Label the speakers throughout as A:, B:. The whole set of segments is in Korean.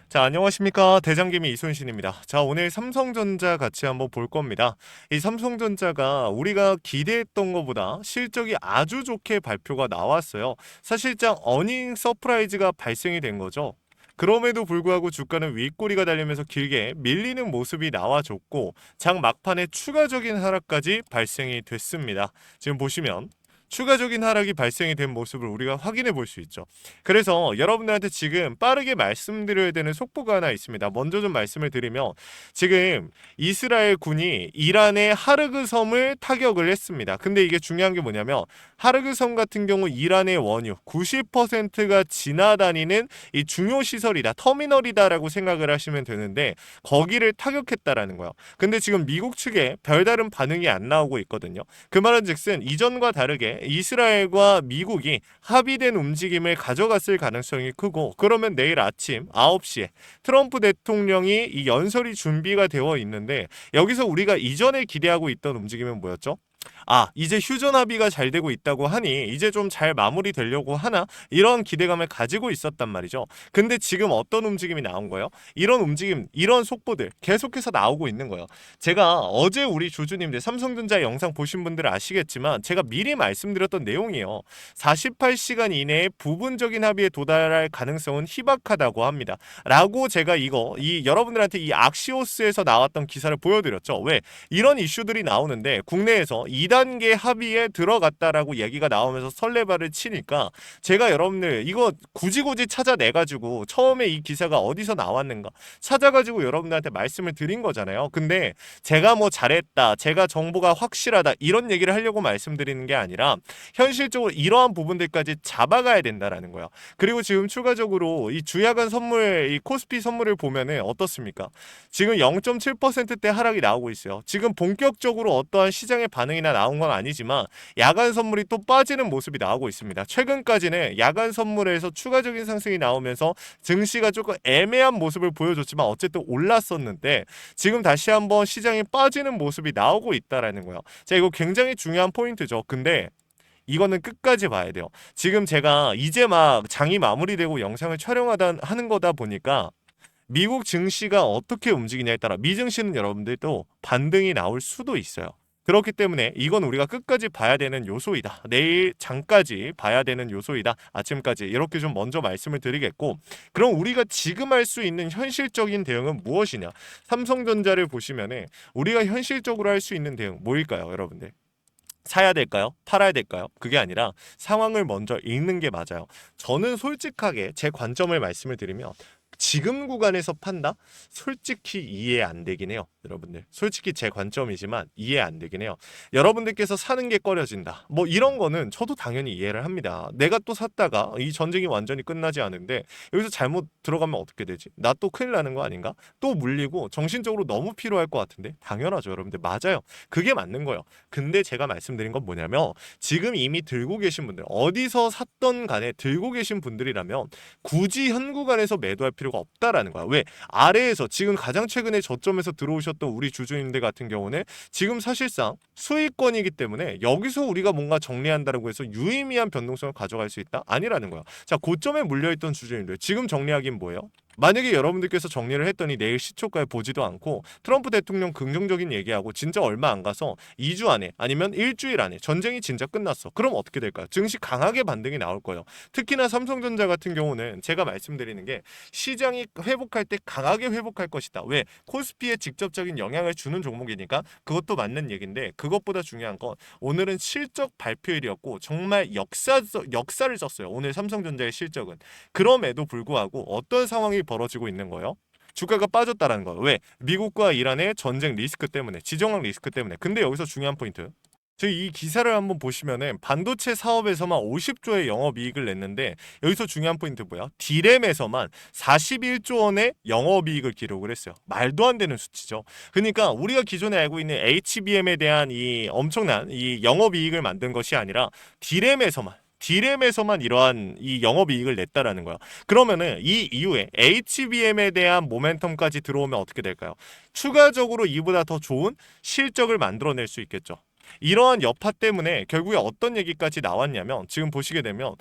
A: 자, 안녕하십니까. 대장김이 이순신입니다. 자, 오늘 삼성전자 같이 한번 볼 겁니다. 이 삼성전자가 우리가 기대했던 것보다 실적이 아주 좋게 발표가 나왔어요. 사실상 어닝 서프라이즈가 발생이 된 거죠. 그럼에도 불구하고 주가는 윗꼬리가 달리면서 길게 밀리는 모습이 나와줬고 장 막판에 추가적인 하락까지 발생이 됐습니다. 지금 보시면 추가적인 하락이 발생이 된 모습을 우리가 확인해 볼 수 있죠. 그래서 여러분들한테 지금 빠르게 말씀드려야 되는 속보가 하나 있습니다. 먼저 좀 말씀을 드리면 지금 이스라엘 군이 이란의 하르그 섬을 타격을 했습니다. 근데 이게 중요한 게 뭐냐면 하르그 섬 같은 경우 이란의 원유 90%가 지나다니는 이 중요 시설이다, 터미널이다라고 생각을 하시면 되는데 거기를 타격했다라는 거예요. 근데 지금 미국 측에 별다른 반응이 안 나오고 있거든요. 그 말은즉슨 이전과 다르게 이스라엘과 미국이 합의된 움직임을 가져갔을 가능성이 크고, 그러면 내일 아침 9시에 트럼프 대통령이 이 연설이 준비가 되어 있는데 여기서 우리가 이전에 기대하고 있던 움직임은 뭐였죠? 이제 휴전 합의가 잘 되고 있다고 하니 이제 좀 잘 마무리되려고 하나? 이런 기대감을 가지고 있었단 말이죠. 근데 지금 어떤 움직임이 나온 거예요? 이런 움직임, 이런 속보들 계속해서 나오고 있는 거예요. 제가 어제 우리 주주님들 삼성전자 영상 보신 분들은 아시겠지만 제가 미리 말씀드렸던 내용이에요. 48시간 이내에 부분적인 합의에 도달할 가능성은 희박하다고 합니다. 라고 제가 여러분들한테 이 악시오스에서 나왔던 기사를 보여드렸죠. 왜? 이런 이슈들이 나오는데 국내에서 2단계 합의에 들어갔다라고 얘기가 나오면서 설레발을 치니까 제가 여러분들 이거 굳이 찾아내가지고 처음에 이 기사가 어디서 나왔는가 찾아가지고 여러분들한테 말씀을 드린 거잖아요. 근데 제가 뭐 잘했다, 제가 정보가 확실하다 이런 얘기를 하려고 말씀드리는 게 아니라 현실적으로 이러한 부분들까지 잡아가야 된다라는 거예요. 그리고 지금 추가적으로 이 주야간 선물, 이 코스피 선물을 보면은 어떻습니까? 지금 0.7%대 하락이 나오고 있어요. 지금 본격적으로 어떠한 시장의 반응이나 나온 건 아니지만 야간 선물이 또 빠지는 모습이 나오고 있습니다. 최근까지는 야간 선물에서 추가적인 상승이 나오면서 증시가 조금 애매한 모습을 보여줬지만 어쨌든 올랐었는데 지금 다시 한번 시장이 빠지는 모습이 나오고 있다라는 거예요. 자, 이거 굉장히 중요한 포인트죠. 근데 이거는 끝까지 봐야 돼요. 지금 제가 이제 막 장이 마무리되고 영상을 하는 거다 보니까 미국 증시가 어떻게 움직이냐에 따라 미증시는 여러분들도 반등이 나올 수도 있어요. 그렇기 때문에 이건 우리가 끝까지 봐야 되는 요소이다. 내일 장까지 봐야 되는 요소이다. 아침까지 이렇게 좀 먼저 말씀을 드리겠고, 그럼 우리가 지금 할 수 있는 현실적인 대응은 무엇이냐? 삼성전자를 보시면은 우리가 현실적으로 할 수 있는 대응 뭐일까요, 여러분들? 사야 될까요? 팔아야 될까요? 그게 아니라 상황을 먼저 읽는 게 맞아요. 저는 솔직하게 제 관점을 말씀을 드리면 지금 구간에서 판다? 솔직히 이해 안 되긴 해요. 여러분들. 솔직히 제 관점이지만 이해 안 되긴 해요. 여러분들께서 사는 게 꺼려진다. 뭐 이런 거는 저도 당연히 이해를 합니다. 내가 또 샀다가 이 전쟁이 완전히 끝나지 않은데 여기서 잘못 들어가면 어떻게 되지? 나 또 큰일 나는 거 아닌가? 또 물리고 정신적으로 너무 필요할 것 같은데? 당연하죠, 여러분들. 맞아요. 그게 맞는 거예요. 근데 제가 말씀드린 건 뭐냐면 지금 이미 들고 계신 분들, 어디서 샀던 간에 들고 계신 분들이라면 굳이 현 구간에서 매도할 필요가 없다라는 거야. 왜? 아래에서 지금 가장 최근에 저점에서 들어오셨던 우리 주주님들 같은 경우는 지금 사실상 수익권이기 때문에 여기서 우리가 뭔가 정리한다고 해서 유의미한 변동성을 가져갈 수 있다? 아니라는 거야. 자, 고점에 물려있던 주주님들 지금 정리하긴 뭐예요? 만약에 여러분들께서 정리를 했더니 내일 시초가에 보지도 않고 트럼프 대통령 긍정적인 얘기하고 진짜 얼마 안 가서 2주 안에 아니면 일주일 안에 전쟁이 진짜 끝났어. 그럼 어떻게 될까요? 증시 강하게 반등이 나올 거예요. 특히나 삼성전자 같은 경우는 제가 말씀드리는 게 시장이 회복할 때 강하게 회복할 것이다. 왜? 코스피에 직접적인 영향을 주는 종목이니까 그것도 맞는 얘기인데, 그것보다 중요한 건 오늘은 실적 발표일이었고 정말 역사를 썼어요. 오늘 삼성전자의 실적은. 그럼에도 불구하고 어떤 상황이 벌어지고 있는 거예요? 주가가 빠졌다라는 거예요. 왜? 미국과 이란의 전쟁 리스크 때문에, 지정학 리스크 때문에. 근데 여기서 중요한 포인트. 저희 이 기사를 한번 보시면은 반도체 사업에서만 50조의 영업이익을 냈는데 여기서 중요한 포인트 뭐야? 디램에서만 41조 원의 영업이익을 기록을 했어요. 말도 안 되는 수치죠. 그러니까 우리가 기존에 알고 있는 HBM에 대한 이 엄청난 이 영업이익을 만든 것이 아니라 디램에서만 이러한 이 영업이익을 냈다라는 거야. 그러면은 이 이후에 HBM에 대한 모멘텀까지 들어오면 어떻게 될까요? 추가적으로 이보다 더 좋은 실적을 만들어낼 수 있겠죠. 이러한 여파 때문에 결국에 어떤 얘기까지 나왔냐면 지금 보시게 되면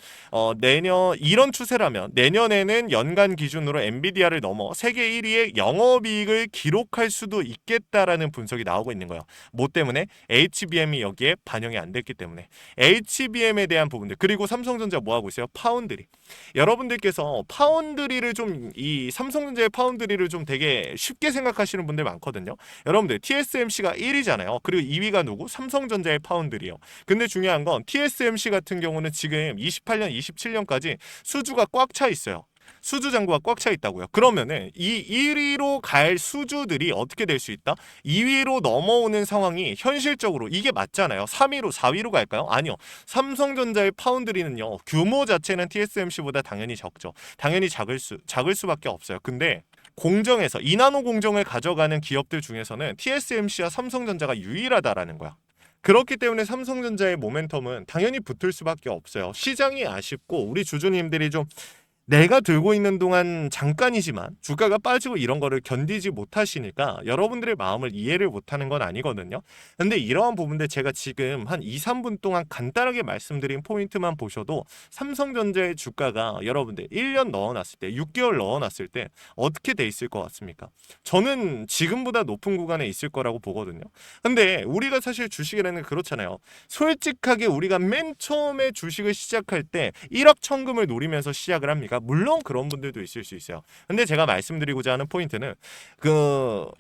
A: 내년 이런 추세라면 내년에는 연간 기준으로 엔비디아를 넘어 세계 1위의 영업이익을 기록할 수도 있겠다라는 분석이 나오고 있는 거예요. 뭐 때문에? HBM이 여기에 반영이 안 됐기 때문에. HBM에 대한 부분들 그리고 삼성전자 뭐 하고 있어요? 파운드리. 여러분들께서 파운드리를 좀 이 삼성전자의 파운드리를 좀 되게 쉽게 생각하시는 분들 많거든요. 여러분들 TSMC가 1위잖아요. 그리고 2위가 누구? 삼성전자의 파운드리요. 근데 중요한 건 TSMC 같은 경우는 지금 28년, 27년까지 수주가 꽉 차 있어요. 수주 잔고가 꽉 차 있다고요. 그러면은 이 1위로 갈 수주들이 어떻게 될 수 있다? 2위로 넘어오는 상황이 현실적으로 이게 맞잖아요. 3위로 4위로 갈까요? 아니요. 삼성전자의 파운드리는요. 규모 자체는 TSMC보다 당연히 적죠. 당연히 작을 수밖에 없어요. 근데 공정에서 이나노 공정을 가져가는 기업들 중에서는 TSMC와 삼성전자가 유일하다라는 거야. 그렇기 때문에 삼성전자의 모멘텀은 당연히 붙을 수밖에 없어요. 시장이 아쉽고 우리 주주님들이 좀 내가 들고 있는 동안 잠깐이지만 주가가 빠지고 이런 거를 견디지 못하시니까 여러분들의 마음을 이해를 못하는 건 아니거든요. 근데 이러한 부분들 제가 지금 한 2, 3분 동안 간단하게 말씀드린 포인트만 보셔도 삼성전자의 주가가 여러분들 1년 넣어놨을 때 6개월 넣어놨을 때 어떻게 돼 있을 것 같습니까? 저는 지금보다 높은 구간에 있을 거라고 보거든요. 근데 우리가 사실 주식이라는 게 그렇잖아요. 솔직하게 우리가 맨 처음에 주식을 시작할 때 1억 천금을 노리면서 시작을 합니까? 물론 그런 분들도 있을 수 있어요. 근데 제가 말씀드리고자 하는 포인트는 그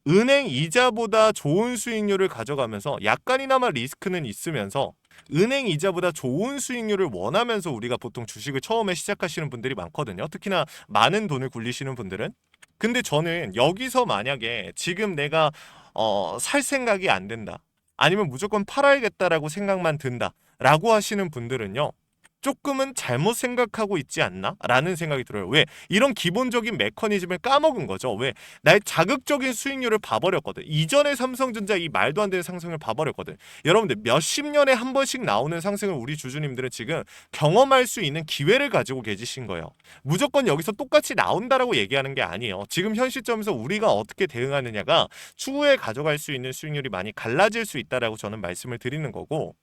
A: 은행 이자보다 좋은 수익률을 가져가면서 약간이나마 리스크는 있으면서 은행 이자보다 좋은 수익률을 원하면서 우리가 보통 주식을 처음에 시작하시는 분들이 많거든요. 특히나 많은 돈을 굴리시는 분들은. 근데 저는 여기서 만약에 지금 내가 살 생각이 안 된다. 아니면 무조건 팔아야겠다라고 생각만 든다. 라고 하시는 분들은요. 조금은 잘못 생각하고 있지 않나? 라는 생각이 들어요. 왜? 이런 기본적인 메커니즘을 까먹은 거죠. 왜? 나의 자극적인 수익률을 봐버렸거든. 이전에 삼성전자 이 말도 안 되는 상승을 봐버렸거든. 여러분들 몇십 년에 한 번씩 나오는 상승을 우리 주주님들은 지금 경험할 수 있는 기회를 가지고 계시신 거예요. 무조건 여기서 똑같이 나온다라고 얘기하는 게 아니에요. 지금 현 시점에서 우리가 어떻게 대응하느냐가 추후에 가져갈 수 있는 수익률이 많이 갈라질 수 있다라고 저는 말씀을 드리는 거고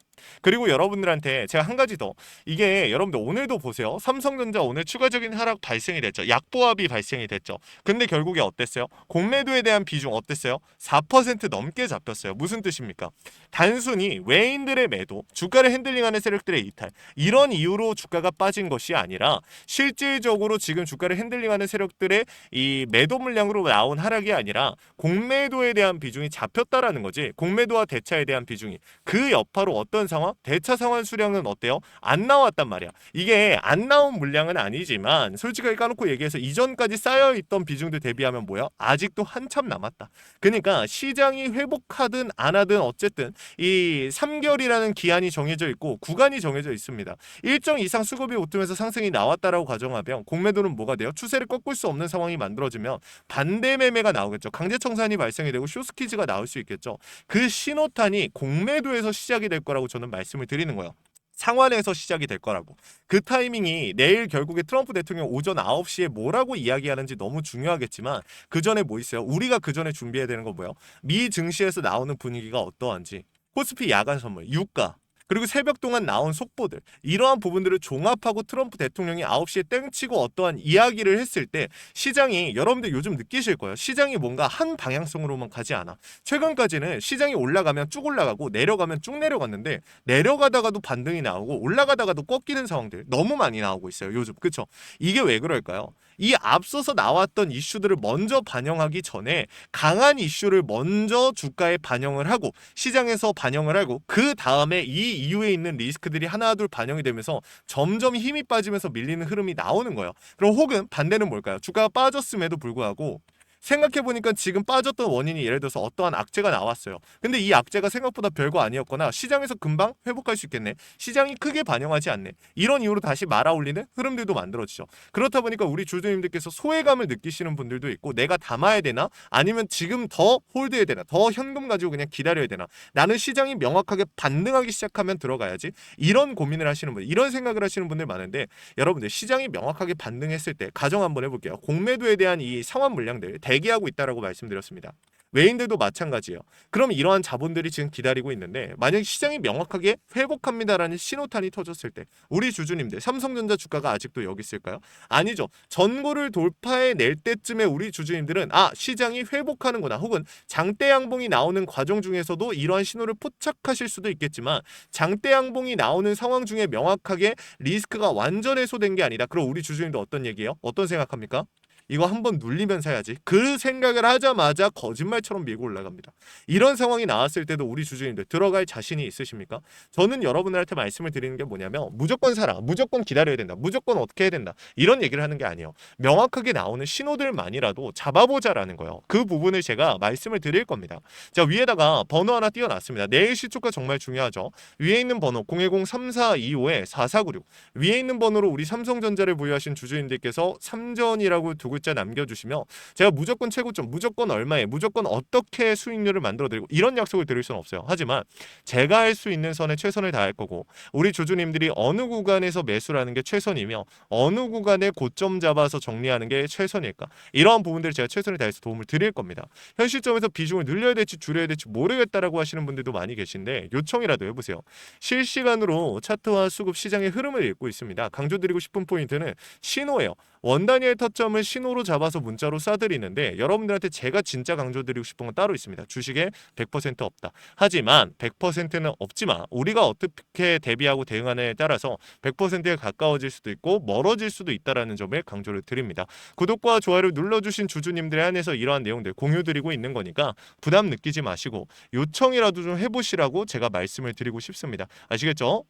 A: 그리고 여러분들한테 제가 한 가지 더 이게 여러분들 오늘도 보세요. 삼성전자 오늘 추가적인 하락 발생이 됐죠. 약보합이 발생이 됐죠. 근데 결국에 어땠어요? 공매도에 대한 비중 어땠어요? 4% 넘게 잡혔어요. 무슨 뜻입니까? 단순히 외인들의 매도, 주가를 핸들링하는 세력들의 이탈 이런 이유로 주가가 빠진 것이 아니라 실질적으로 지금 주가를 핸들링하는 세력들의 이 매도 물량으로 나온 하락이 아니라 공매도에 대한 비중이 잡혔다라는 거지. 공매도와 대차에 대한 비중이 그 여파로 어떤 상황? 대차 상환 수량은 어때요? 안 나왔단 말이야. 이게 안 나온 물량은 아니지만 솔직하게 까놓고 얘기해서 이전까지 쌓여있던 비중들 대비하면 뭐야? 아직도 한참 남았다. 그러니까 시장이 회복하든 안 하든 어쨌든 이 3개월이라는 기한이 정해져 있고 구간이 정해져 있습니다. 일정 이상 수급이 오르면서 상승이 나왔다라고 가정하면 공매도는 뭐가 돼요? 추세를 꺾을 수 없는 상황이 만들어지면 반대 매매가 나오겠죠. 강제 청산이 발생이 되고 쇼스퀴즈가 나올 수 있겠죠. 그 신호탄이 공매도에서 시작이 될 거라고 저는 말씀을 드리는 거예요. 상환에서 시작이 될 거라고. 그 타이밍이 내일 결국에 트럼프 대통령 오전 9시에 뭐라고 이야기하는지 너무 중요하겠지만 그 전에 뭐 있어요? 우리가 그 전에 준비해야 되는 건 뭐예요? 미 증시에서 나오는 분위기가 어떠한지 코스피 야간 선물, 유가 그리고 새벽 동안 나온 속보들 이러한 부분들을 종합하고 트럼프 대통령이 9시에 땡치고 어떠한 이야기를 했을 때 시장이 여러분들 요즘 느끼실 거예요. 시장이 뭔가 한 방향성으로만 가지 않아. 최근까지는 시장이 올라가면 쭉 올라가고 내려가면 쭉 내려갔는데 내려가다가도 반등이 나오고 올라가다가도 꺾이는 상황들 너무 많이 나오고 있어요. 요즘. 그쵸? 이게 왜 그럴까요? 이 앞서서 나왔던 이슈들을 먼저 반영하기 전에 강한 이슈를 먼저 주가에 반영을 하고 시장에서 반영을 하고 그 다음에 이 이후에 있는 리스크들이 하나둘 반영이 되면서 점점 힘이 빠지면서 밀리는 흐름이 나오는 거예요. 그럼 혹은 반대는 뭘까요? 주가가 빠졌음에도 불구하고 생각해보니까 지금 빠졌던 원인이 예를 들어서 어떠한 악재가 나왔어요. 근데 이 악재가 생각보다 별거 아니었거나 시장에서 금방 회복할 수 있겠네. 시장이 크게 반영하지 않네. 이런 이유로 다시 말아올리는 흐름들도 만들어지죠. 그렇다 보니까 우리 주주님들께서 소외감을 느끼시는 분들도 있고 내가 담아야 되나? 아니면 지금 더 홀드해야 되나? 더 현금 가지고 그냥 기다려야 되나? 나는 시장이 명확하게 반등하기 시작하면 들어가야지. 이런 고민을 하시는 분들, 이런 생각을 하시는 분들 많은데 여러분들 시장이 명확하게 반등했을 때 가정 한번 해볼게요. 공매도에 대한 이 상환 물량들 대기하고 있다라고 말씀드렸습니다. 외인들도 마찬가지예요. 그럼 이러한 자본들이 지금 기다리고 있는데 만약 시장이 명확하게 회복합니다라는 신호탄이 터졌을 때 우리 주주님들 삼성전자 주가가 아직도 여기 있을까요? 아니죠. 전고를 돌파해낼 때쯤에 우리 주주님들은 시장이 회복하는구나 혹은 장대 양봉이 나오는 과정 중에서도 이러한 신호를 포착하실 수도 있겠지만 장대 양봉이 나오는 상황 중에 명확하게 리스크가 완전 해소된 게 아니다. 그럼 우리 주주님들 어떤 얘기예요? 어떤 생각합니까? 이거 한번 눌리면 사야지. 그 생각을 하자마자 거짓말처럼 밀고 올라갑니다. 이런 상황이 나왔을 때도 우리 주주님들 들어갈 자신이 있으십니까? 저는 여러분들한테 말씀을 드리는 게 뭐냐면 무조건 사라. 무조건 기다려야 된다. 무조건 어떻게 해야 된다. 이런 얘기를 하는 게 아니에요. 명확하게 나오는 신호들만이라도 잡아보자라는 거예요. 그 부분을 제가 말씀을 드릴 겁니다. 자, 위에다가 번호 하나 띄워놨습니다. 내일 시초가 정말 중요하죠. 위에 있는 번호 010-3425-4496 위에 있는 번호로 우리 삼성전자를 보유하신 주주님들께서 삼전이라고 두 글자 남겨주시면 제가 무조건 최고점, 무조건 얼마에, 무조건 어떻게 수익률을 만들어드리고 이런 약속을 드릴 수는 없어요. 하지만 제가 할 수 있는 선에 최선을 다할 거고 우리 주주님들이 어느 구간에서 매수라는 게 최선이며 어느 구간에 고점 잡아서 정리하는 게 최선일까 이러한 부분들을 제가 최선을 다해서 도움을 드릴 겁니다. 현 시점에서 비중을 늘려야 될지 줄여야 될지 모르겠다라고 하시는 분들도 많이 계신데 요청이라도 해보세요. 실시간으로 차트와 수급 시장의 흐름을 읽고 있습니다. 강조드리고 싶은 포인트는 신호예요. 원단위의 타점을 신호로 잡아서 문자로 쏴드리는데 여러분들한테 제가 진짜 강조드리고 싶은 건 따로 있습니다. 주식에 100% 없다. 하지만 100%는 없지만 우리가 어떻게 대비하고 대응하느냐에 따라서 100%에 가까워질 수도 있고 멀어질 수도 있다는 점을 강조를 드립니다. 구독과 좋아요를 눌러주신 주주님들에 한해서 이러한 내용들 공유드리고 있는 거니까 부담 느끼지 마시고 요청이라도 좀 해보시라고 제가 말씀을 드리고 싶습니다. 아시겠죠?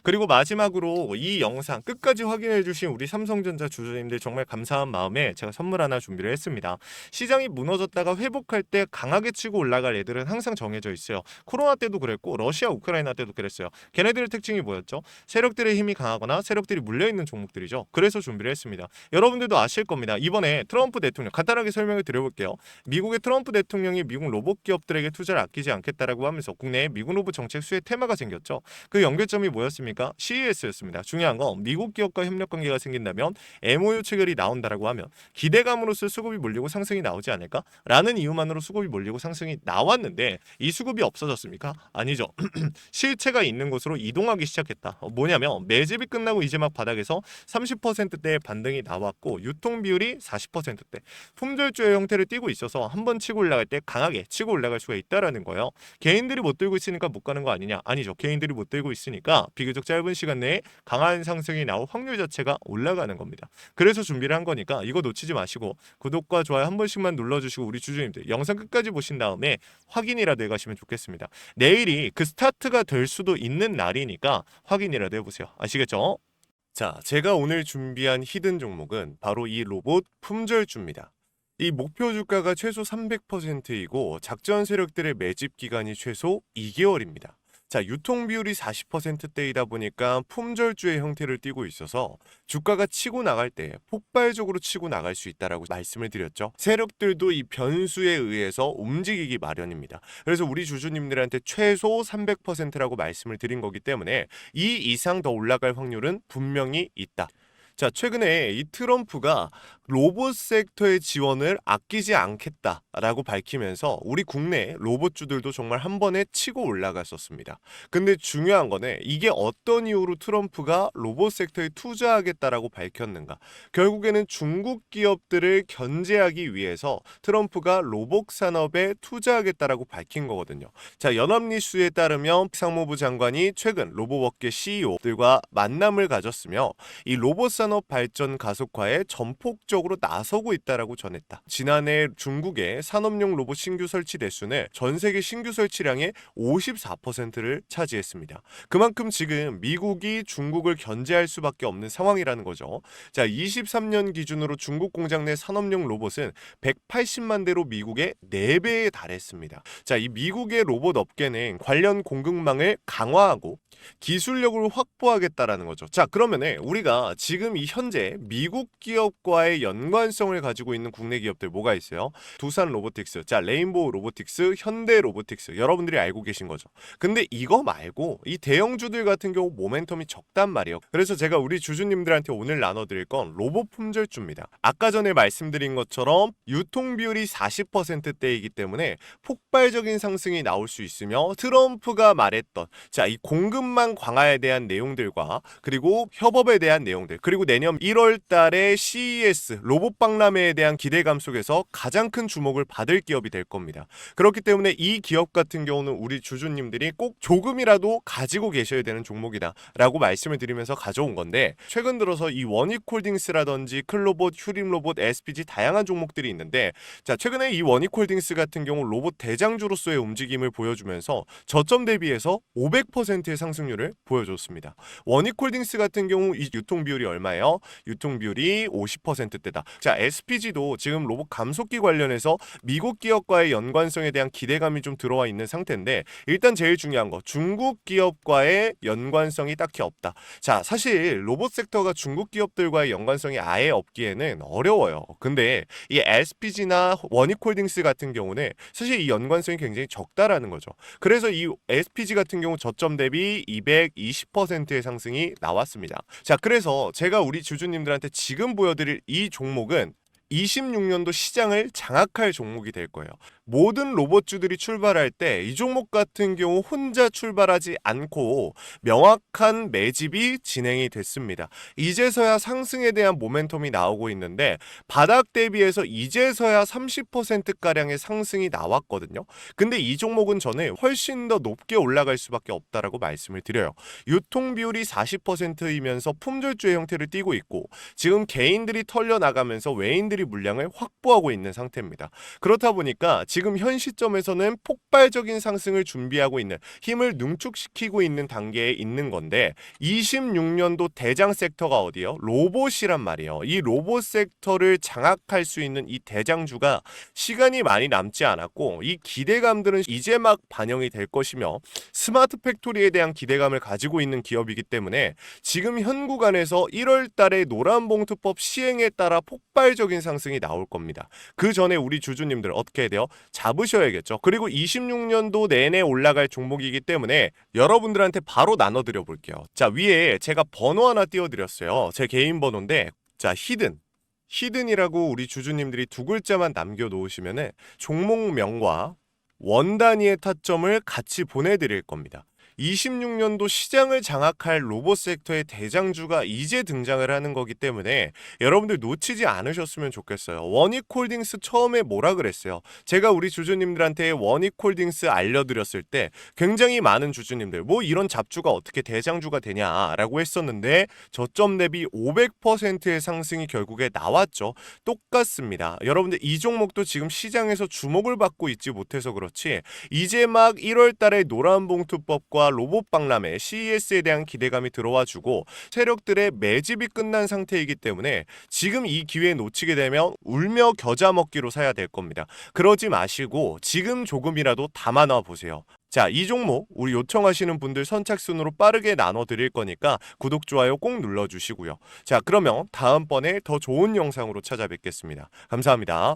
A: 그리고 마지막으로 이 영상 끝까지 확인해 주신 우리 삼성전자 주주님들 정말 감사한 마음에 제가 선물 하나 준비를 했습니다. 시장이 무너졌다가 회복할 때 강하게 치고 올라갈 애들은 항상 정해져 있어요. 코로나 때도 그랬고 러시아 우크라이나 때도 그랬어요. 걔네들의 특징이 뭐였죠? 세력들의 힘이 강하거나 세력들이 물려있는 종목들이죠. 그래서 준비를 했습니다. 여러분들도 아실 겁니다. 이번에 트럼프 대통령 간단하게 설명을 드려볼게요. 미국의 트럼프 대통령이 미국 로봇 기업들에게 투자를 아끼지 않겠다라고 하면서 국내에 미국 로봇 정책 수혜 테마가 생겼죠. 그 연결점이 뭐였습니까? CES였습니다. 중요한 건 미국 기업과 협력 관계가 생긴다면 MOU 체결이 나온다라고 하면 기대감으로써 수급이 몰리고 상승이 나오지 않을까라는 이유만으로 수급이 몰리고 상승이 나왔는데 이 수급이 없어졌습니까? 아니죠. 실체가 있는 곳으로 이동하기 시작했다. 뭐냐면 매집이 끝나고 이제 막 바닥에서 30%대의 반등이 나왔고 유통 비율이 40%대 품절주의 형태를 띠고 있어서 한번 치고 올라갈 때 강하게 치고 올라갈 수가 있다라는 거예요. 개인들이 못 들고 있으니까 못 가는 거 아니냐? 아니죠. 개인들이 못 들고 있으니까 비교적 짧은 시간 내에 강한 상승이 나올 확률 자체가 올라가는 겁니다. 그래서 준비를 한 거니까 이거 놓치지 마시고 구독과 좋아요 한 번씩만 눌러주시고 우리 주주님들 영상 끝까지 보신 다음에 확인이라도 해가시면 좋겠습니다. 내일이 그 스타트가 될 수도 있는 날이니까 확인이라도 해보세요. 아시겠죠? 자, 제가 오늘 준비한 히든 종목은 바로 이 로봇 품절주입니다. 이 목표 주가가 최소 300%이고 작전 세력들의 매집 기간이 최소 2개월입니다. 자, 유통 비율이 40%대이다 보니까 품절주의 형태를 띠고 있어서 주가가 치고 나갈 때 폭발적으로 치고 나갈 수 있다라고 말씀을 드렸죠. 세력들도 이 변수에 의해서 움직이기 마련입니다. 그래서 우리 주주님들한테 최소 300%라고 말씀을 드린 거기 때문에 이 이상 더 올라갈 확률은 분명히 있다. 자, 최근에 이 트럼프가 로봇 섹터의 지원을 아끼지 않겠다라고 밝히면서 우리 국내 로봇주들도 정말 한 번에 치고 올라갔었습니다. 근데 중요한 거는 이게 어떤 이유로 트럼프가 로봇 섹터에 투자하겠다라고 밝혔는가? 결국에는 중국 기업들을 견제하기 위해서 트럼프가 로봇 산업에 투자하겠다라고 밝힌 거거든요. 자, 연합뉴스에 따르면 상무부 장관이 최근 로봇업계 CEO들과 만남을 가졌으며 이 로봇 산업 발전 가속화에 전폭적으로 나서고 있다라고 전했다. 지난해 중국의 산업용 로봇 신규 설치 대수는 전 세계 신규 설치량의 54%를 차지했습니다. 그만큼 지금 미국이 중국을 견제할 수밖에 없는 상황이라는 거죠. 자, 23년 기준으로 중국 공장 내 산업용 로봇은 180만 대로 미국의 4배에 달했습니다. 자, 이 미국의 로봇 업계는 관련 공급망을 강화하고 기술력을 확보하겠다라는 거죠. 자, 그러면은 우리가 지금 이 현재 미국 기업과의 연관성을 가지고 있는 국내 기업들 뭐가 있어요? 두산 로보틱스, 자 레인보우 로보틱스, 현대 로보틱스 여러분들이 알고 계신 거죠. 근데 이거 말고 이 대형주들 같은 경우 모멘텀이 적단 말이에요. 그래서 제가 우리 주주님들한테 오늘 나눠드릴 건 로봇 품절주입니다. 아까 전에 말씀드린 것처럼 유통 비율이 40%대이기 때문에 폭발적인 상승이 나올 수 있으며 트럼프가 말했던 이 공급망 강화에 대한 내용들과 그리고 협업에 대한 내용들 그리고 내년 1월 달에 CES 로봇 박람회에 대한 기대감 속에서 가장 큰 주목을 받을 기업이 될 겁니다. 그렇기 때문에 이 기업 같은 경우는 우리 주주님들이 꼭 조금이라도 가지고 계셔야 되는 종목이다 라고 말씀을 드리면서 가져온 건데, 최근 들어서 이 원익홀딩스라든지 클로봇, 휴림로봇, SPG 다양한 종목들이 있는데, 자 최근에 이 원익홀딩스 같은 경우 로봇 대장주로서의 움직임을 보여주면서 저점 대비해서 500%의 상승률을 보여줬습니다. 원익홀딩스 같은 경우 이 유통 비율이 얼마예요? 유통 비율이 50%대다. 자 SPG도 지금 로봇 감속기 관련해서 미국 기업과의 연관성에 대한 기대감이 좀 들어와 있는 상태인데, 일단 제일 중요한 거 중국 기업과의 연관성이 딱히 없다. 자 사실 로봇 섹터가 중국 기업들과의 연관성이 아예 없기에는 어려워요. 근데 이 SPG나 원익홀딩스 같은 경우는 사실 이 연관성이 굉장히 적다라는 거죠. 그래서 이 SPG 같은 경우 저점 대비 220%의 상승이 나왔습니다. 자 그래서 제가 우리 주주님들한테 지금 보여드릴 이 종목은 26년도 시장을 장악할 종목이 될 거예요. 모든 로봇주들이 출발할 때 이 종목 같은 경우 혼자 출발하지 않고 명확한 매집이 진행이 됐습니다. 이제서야 상승에 대한 모멘텀이 나오고 있는데, 바닥 대비해서 이제서야 30%가량의 상승이 나왔거든요. 근데 이 종목은 저는 훨씬 더 높게 올라갈 수밖에 없다라고 말씀을 드려요. 유통 비율이 40%이면서 품절주의 형태를 띠고 있고, 지금 개인들이 털려나가면서 외인들이 물량을 확보하고 있는 상태입니다. 그렇다 보니까 지금 현 시점에서는 폭발적인 상승을 준비하고 있는, 힘을 능축시키고 있는 단계에 있는 건데, 26년도 대장 섹터가 어디요? 로봇이란 말이에요. 이 로봇 섹터를 장악할 수 있는 이 대장주가 시간이 많이 남지 않았고, 이 기대감들은 이제 막 반영이 될 것이며, 스마트 팩토리에 대한 기대감을 가지고 있는 기업이기 때문에 지금 현 구간에서 1월 달에 노란봉투법 시행에 따라 폭발적인 상승이 나올 겁니다. 그 전에 우리 주주님들 어떻게 해야 돼요? 잡으셔야겠죠. 그리고 26년도 내내 올라갈 종목이기 때문에 여러분들한테 바로 나눠드려 볼게요. 자 위에 제가 번호 하나 띄워드렸어요. 제 개인 번호인데, 자 히든이라고 우리 주주님들이 두 글자만 남겨놓으시면은 종목명과 원 단위의 타점을 같이 보내드릴 겁니다. 26년도 시장을 장악할 로봇 섹터의 대장주가 이제 등장을 하는 거기 때문에 여러분들 놓치지 않으셨으면 좋겠어요. 원익홀딩스 처음에 뭐라 그랬어요? 제가 우리 주주님들한테 원익홀딩스 알려드렸을 때 굉장히 많은 주주님들 뭐 이런 잡주가 어떻게 대장주가 되냐라고 했었는데, 저점 대비 500%의 상승이 결국에 나왔죠. 똑같습니다. 여러분들 이 종목도 지금 시장에서 주목을 받고 있지 못해서 그렇지, 이제 막 1월 달에 노란봉투법과 로봇 박람회 CES에 대한 기대감이 들어와주고 세력들의 매집이 끝난 상태이기 때문에 지금 이 기회 놓치게 되면 울며 겨자 먹기로 사야 될 겁니다. 그러지 마시고 지금 조금이라도 담아놔 보세요. 자, 이 종목 우리 요청하시는 분들 선착순으로 빠르게 나눠드릴 거니까 구독, 좋아요 꼭 눌러주시고요. 자, 그러면 다음번에 더 좋은 영상으로 찾아뵙겠습니다. 감사합니다.